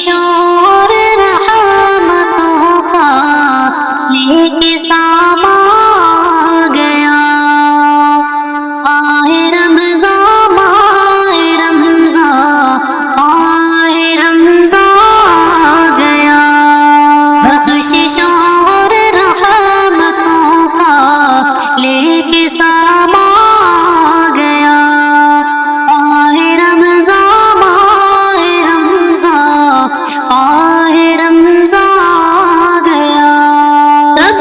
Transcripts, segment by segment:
شور رحمتوں کا لے کے ساما گیا، آئے رمضان آئے رمضان آئے رمضان گیا، بخشش اور رحمتوں کا لے کے ساما گیا، آئے رمضان آئے رمضان آئے رمضان گیا، رب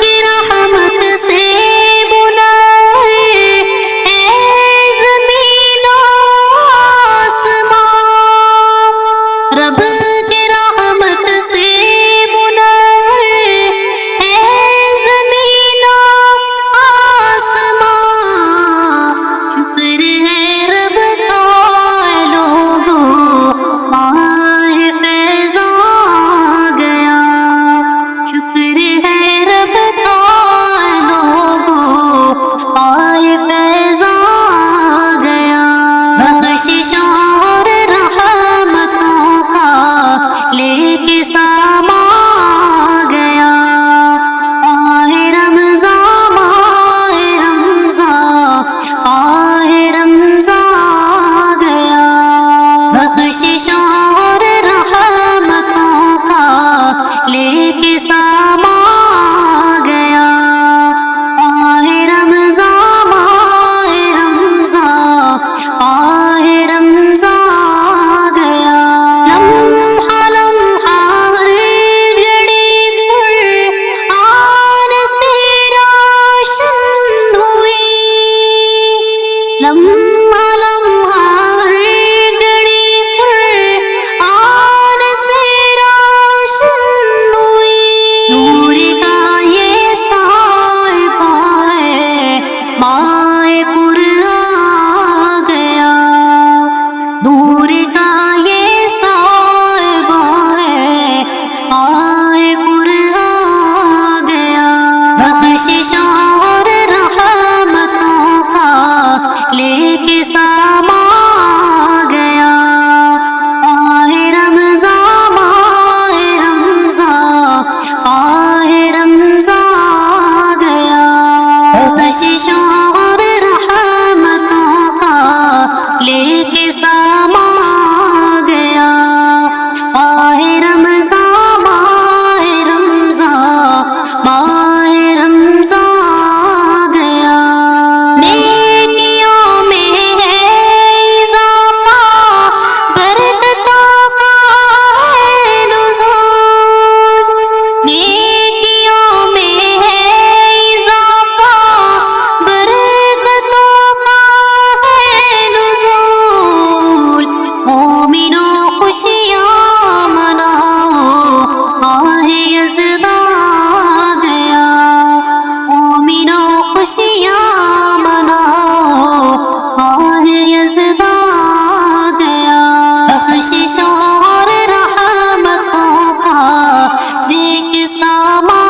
کی رحمت سے بلائے اے زمین و آسمان، رب کی رحمت سے بلائے اے زمین و آسمان، شکر ہے رب کا لوگوں ماہ فیضان گیا، شکر ہے رب کا لوگوں ماہ فیضان گیا، بخشش اور رحمتوں کا لے کے ساما گیا، آئے رمضان آئے رمضان آئے رمضان گیا، بخشش اور رحمتوں کا لے کے ساما گیا، آئے رمضان آئے رمضان آئے رمضان گیا، لمحہ لمحہ ہر گھڑی قرآن سے روشن ہوئی، لمحہ لمحہ ہر گھڑی قرآن سے روشن ہوئی، نور کا یہ سائبہ ہے مائے قرآن گیا، نور کا یہ سائبہ ہے مائے قرآن گیا، بخشش اور رحمتوں کا لے کے ساما گیا، آئے رمضان آئے رمضان آئے رمضان گیا، بخشش اور رحمتوں کا لے کے ساما گیا، آئے رمضان آئے رمضان آئے رمضان گیا، نیکیوں میں ہے اضافہ برکتوں کا ہے نزول، نیکیوں میں ہے اضافہ برکتوں کا ہے نزول، مومنوں خوشیاں مناؤ ماہ یزدان گیا، مومنوں خوشیاں مناؤ ماہ یزدان گیا، بخشش اور رحمتوں کا لے کے ساما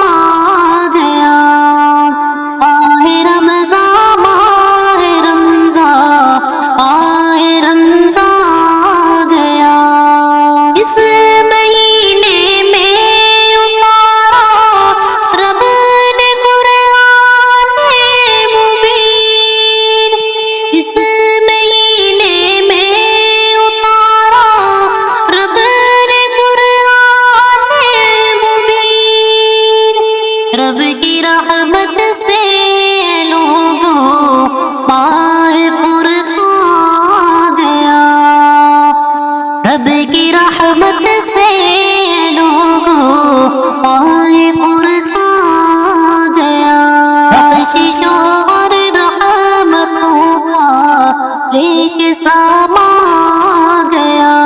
گیا، آئے رمضان آئے رمضان آئے رمضان گیا، اس مہینے میں اتارا رب نے قرآن مبین، اس مہینے میں اتارا رب نے قرآن مبین، رب کی رحمت سے لوگوں ماہ فرقان گیا، رب کی رحمت سے لوگوں ماہ فرقان گیا، بخشش اور رحمتوں کا لے کے ساما گیا،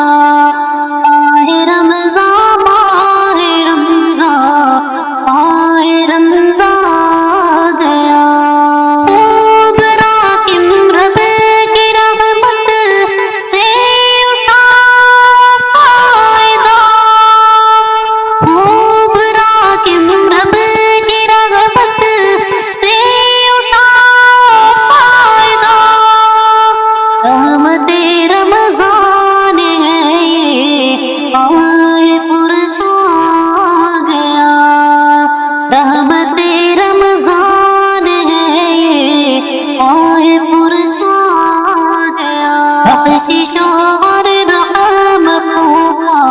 آئے رمضان آئے رمضان آئے رمضان گیا، خوب راکم رب کی رحمت سے اٹھا فائدہ، خوب راکم بخشش اور رحمتوں کا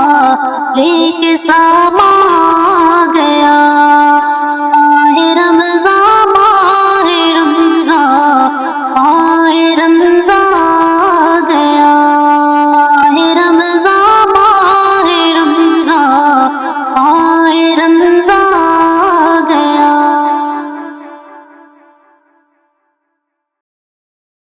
لے کے ساتھ